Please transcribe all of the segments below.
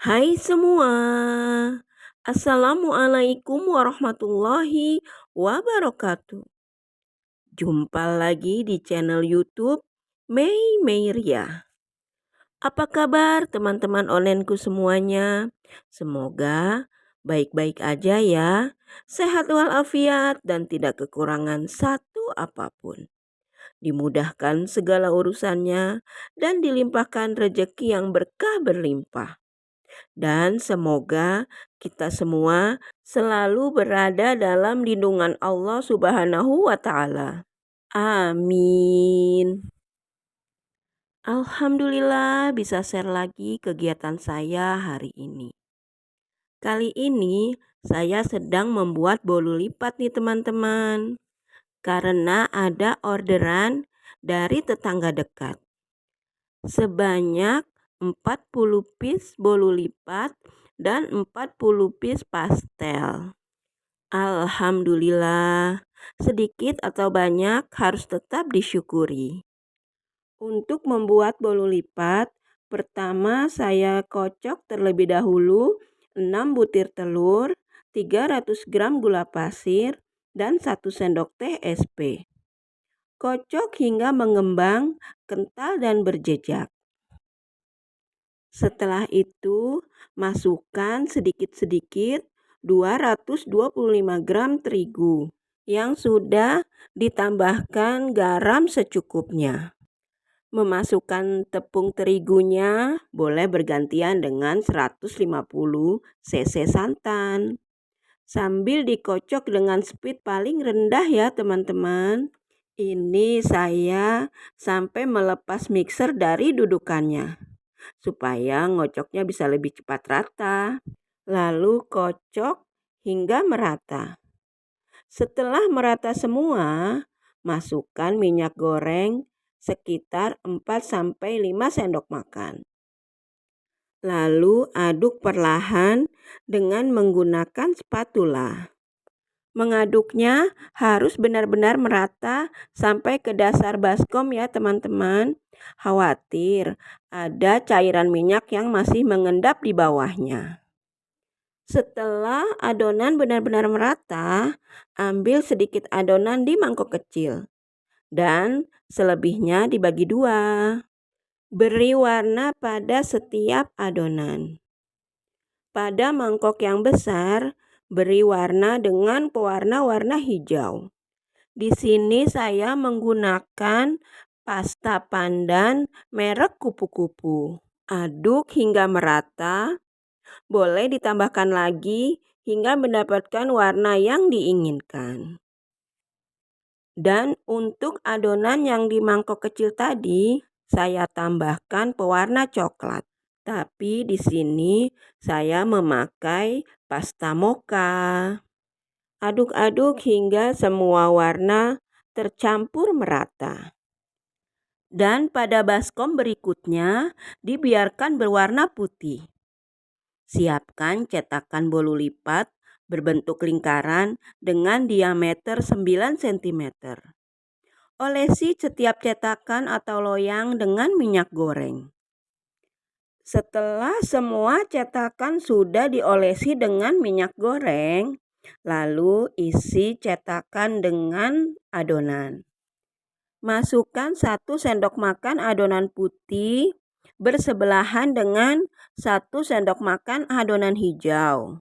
Hai semua, Assalamualaikum warahmatullahi wabarakatuh. Jumpa lagi di channel YouTube Mei Meiria. Apa kabar teman-teman onlineku semuanya? Semoga baik-baik aja ya, sehat walafiat dan tidak kekurangan satu apapun. Dimudahkan segala urusannya dan dilimpahkan rejeki yang berkah berlimpah. Dan semoga kita semua selalu berada dalam lindungan Allah Subhanahu wa Ta'ala. Amin. Alhamdulillah bisa share lagi kegiatan saya hari ini. Kali ini saya sedang membuat bolu lipat nih teman-teman. Karena ada orderan dari tetangga dekat. Sebanyak 40 piece bolu lipat dan 40 piece pastel. Alhamdulillah, sedikit atau banyak harus tetap disyukuri. Untuk membuat bolu lipat, pertama saya kocok terlebih dahulu 6 butir telur, 300 gram gula pasir, dan 1 sendok teh SP. Kocok hingga mengembang, kental dan berjejak. Setelah itu, masukkan sedikit-sedikit 225 gram terigu yang sudah ditambahkan garam secukupnya. Memasukkan tepung terigunya boleh bergantian dengan 150 cc santan. Sambil dikocok dengan speed paling rendah ya teman-teman. Ini saya sampai melepas mixer dari dudukannya, supaya ngocoknya bisa lebih cepat rata. Lalu kocok hingga merata. Setelah merata semua, masukkan minyak goreng sekitar 4-5 sendok makan. Lalu aduk perlahan dengan menggunakan spatula. Mengaduknya harus benar-benar merata sampai ke dasar baskom ya teman-teman. Khawatir ada cairan minyak yang masih mengendap di bawahnya. Setelah adonan benar-benar merata, ambil sedikit adonan di mangkok kecil dan selebihnya dibagi dua. Beri warna pada setiap adonan. Pada mangkok yang besar, beri warna dengan pewarna warna hijau. Di sini saya menggunakan pasta pandan merek kupu-kupu. Aduk hingga merata. Boleh ditambahkan lagi hingga mendapatkan warna yang diinginkan. Dan untuk adonan yang di mangkok kecil tadi, saya tambahkan pewarna coklat. Tapi di sini saya memakai pasta mocha. Aduk-aduk hingga semua warna tercampur merata. Dan pada baskom berikutnya dibiarkan berwarna putih. Siapkan cetakan bolu lipat berbentuk lingkaran dengan diameter 9 cm. Olesi setiap cetakan atau loyang dengan minyak goreng. Setelah semua cetakan sudah diolesi dengan minyak goreng, lalu isi cetakan dengan adonan. Masukkan 1 sendok makan adonan putih bersebelahan dengan 1 sendok makan adonan hijau.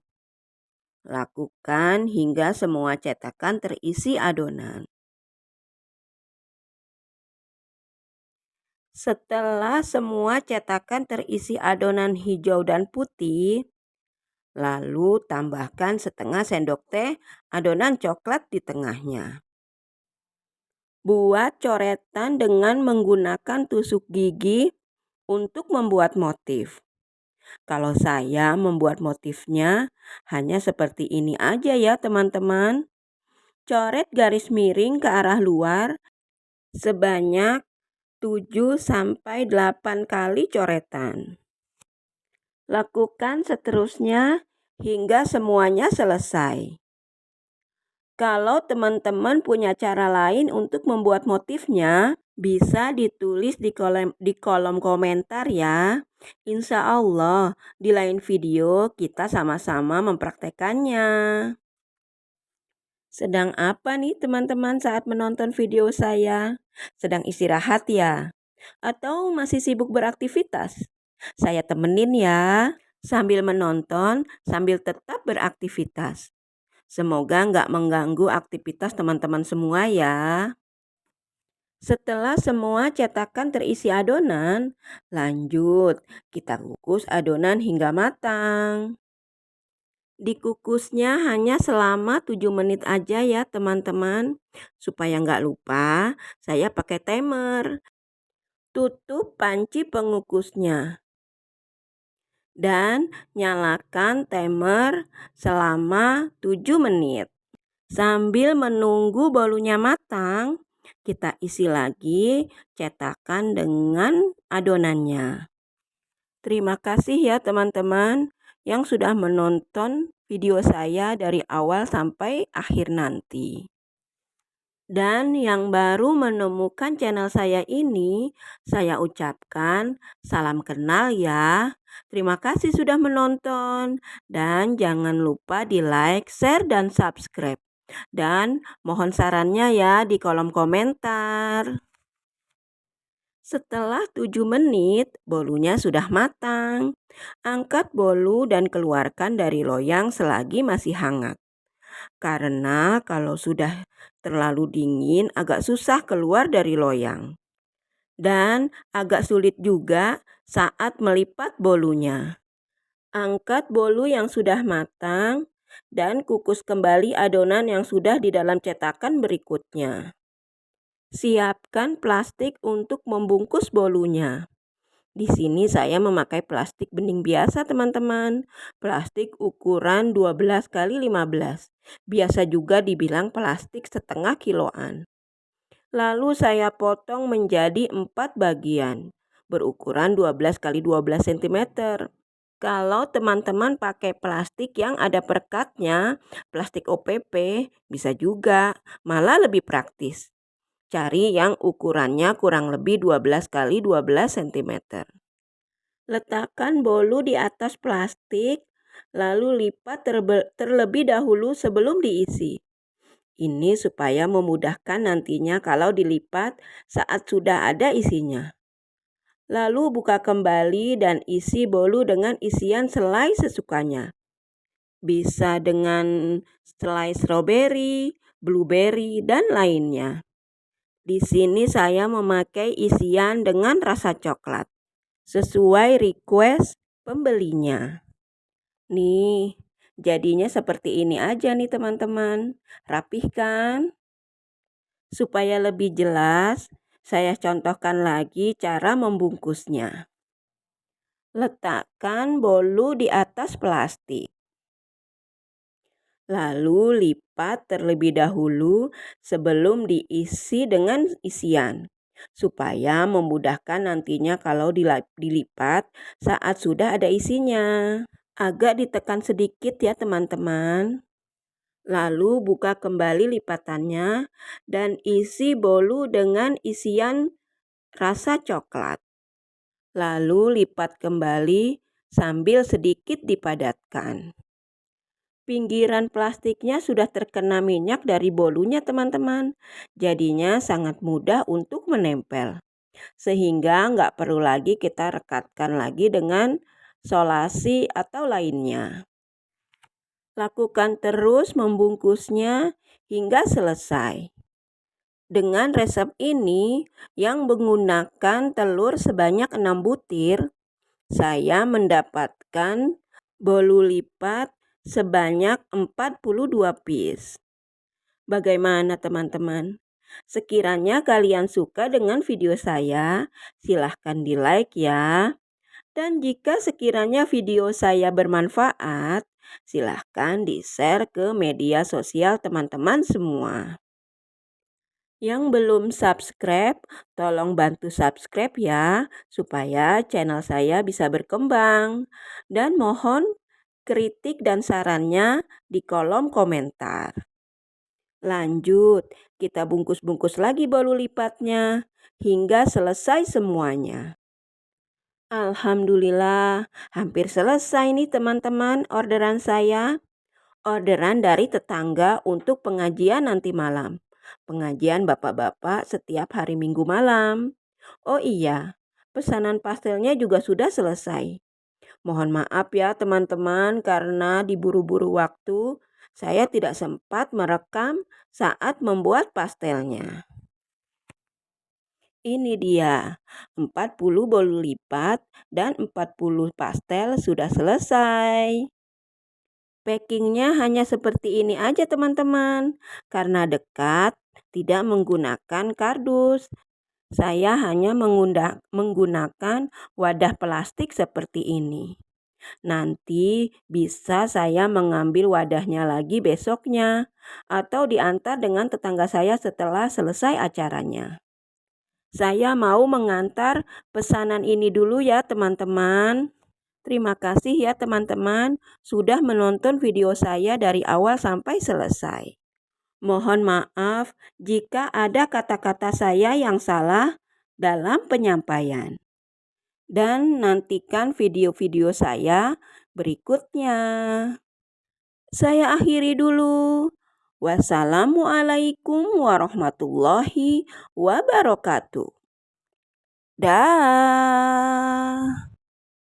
Lakukan hingga semua cetakan terisi adonan. Setelah semua cetakan terisi adonan hijau dan putih, lalu tambahkan setengah sendok teh adonan coklat di tengahnya. Buat coretan dengan menggunakan tusuk gigi untuk membuat motif. Kalau saya membuat motifnya hanya seperti ini aja ya teman-teman. Coret garis miring ke arah luar sebanyak 7-8 kali coretan. Lakukan seterusnya hingga semuanya selesai. Kalau teman-teman punya cara lain untuk membuat motifnya, bisa ditulis di kolom komentar ya. Insya Allah, di lain video kita sama-sama mempraktekannya. Sedang apa nih teman-teman saat menonton video saya? Sedang istirahat ya? Atau masih sibuk beraktivitas? Saya temenin ya. Sambil menonton, sambil tetap beraktivitas. Semoga nggak mengganggu aktivitas teman-teman semua ya. Setelah semua cetakan terisi adonan, lanjut kita kukus adonan hingga matang. Dikukusnya hanya selama 7 menit aja ya teman-teman. Supaya nggak lupa, saya pakai timer. Tutup panci pengukusnya. Dan nyalakan timer selama 7 menit. Sambil menunggu bolunya matang, kita isi lagi cetakan dengan adonannya. Terima kasih ya teman-teman yang sudah menonton video saya dari awal sampai akhir nanti. Dan yang baru menemukan channel saya ini, saya ucapkan salam kenal ya. Terima kasih sudah menonton. Dan jangan lupa di like, share, dan subscribe. Dan mohon sarannya ya di kolom komentar. Setelah 7 menit, bolunya sudah matang. Angkat bolu dan keluarkan dari loyang selagi masih hangat. Karena kalau sudah terlalu dingin agak susah keluar dari loyang. Dan agak sulit juga saat melipat bolunya. Angkat bolu yang sudah matang dan kukus kembali adonan yang sudah di dalam cetakan berikutnya. Siapkan plastik untuk membungkus bolunya. Di sini saya memakai plastik bening biasa teman-teman. Plastik ukuran 12 kali 15. Biasa juga dibilang plastik setengah kiloan. Lalu saya potong menjadi 4 bagian. Berukuran 12 kali 12 cm. Kalau teman-teman pakai plastik yang ada perekatnya, plastik OPP bisa juga, malah lebih praktis. Cari yang ukurannya kurang lebih 12 kali 12 cm. Letakkan bolu di atas plastik, lalu lipat terlebih dahulu sebelum diisi. Ini supaya memudahkan nantinya kalau dilipat saat sudah ada isinya. Lalu buka kembali dan isi bolu dengan isian selai sesukanya. Bisa dengan selai strawberry, blueberry, dan lainnya. Di sini saya memakai isian dengan rasa coklat, sesuai request pembelinya. Nih, jadinya seperti ini aja nih teman-teman. Rapih kan? Supaya lebih jelas, saya contohkan lagi cara membungkusnya. Letakkan bolu di atas plastik. Lalu lipat terlebih dahulu sebelum diisi dengan isian. Supaya memudahkan nantinya kalau dilipat saat sudah ada isinya. Agak ditekan sedikit ya teman-teman. Lalu buka kembali lipatannya dan isi bolu dengan isian rasa coklat. Lalu lipat kembali sambil sedikit dipadatkan. Pinggiran plastiknya sudah terkena minyak dari bolunya teman-teman. Jadinya sangat mudah untuk menempel. Sehingga nggak perlu lagi kita rekatkan lagi dengan solasi atau lainnya. Lakukan terus membungkusnya hingga selesai. Dengan resep ini yang menggunakan telur sebanyak 6 butir, saya mendapatkan bolu lipat sebanyak 42 piece. Bagaimana teman-teman? Sekiranya kalian suka dengan video saya, silahkan di like ya. Dan jika sekiranya video saya bermanfaat, silahkan di-share ke media sosial teman-teman semua. Yang belum subscribe, tolong bantu subscribe ya, supaya channel saya bisa berkembang. Dan mohon kritik dan sarannya di kolom komentar. Lanjut, kita bungkus-bungkus lagi bolu lipatnya hingga selesai semuanya. Alhamdulillah, hampir selesai nih teman-teman orderan saya. Orderan dari tetangga untuk pengajian nanti malam. Pengajian bapak-bapak setiap hari Minggu malam. Oh iya, pesanan pastelnya juga sudah selesai. Mohon maaf ya teman-teman karena diburu-buru waktu, saya tidak sempat merekam saat membuat pastelnya. Ini dia, 40 bolu lipat dan 40 pastel sudah selesai. Packingnya hanya seperti ini aja teman-teman. Karena dekat, tidak menggunakan kardus. Saya hanya menggunakan wadah plastik seperti ini. Nanti bisa saya mengambil wadahnya lagi besoknya atau diantar dengan tetangga saya setelah selesai acaranya. Saya mau mengantar pesanan ini dulu ya teman-teman. Terima kasih ya teman-teman sudah menonton video saya dari awal sampai selesai. Mohon maaf jika ada kata-kata saya yang salah dalam penyampaian. Dan nantikan video-video saya berikutnya. Saya akhiri dulu. Wassalamualaikum warahmatullahi wabarakatuh. Dah.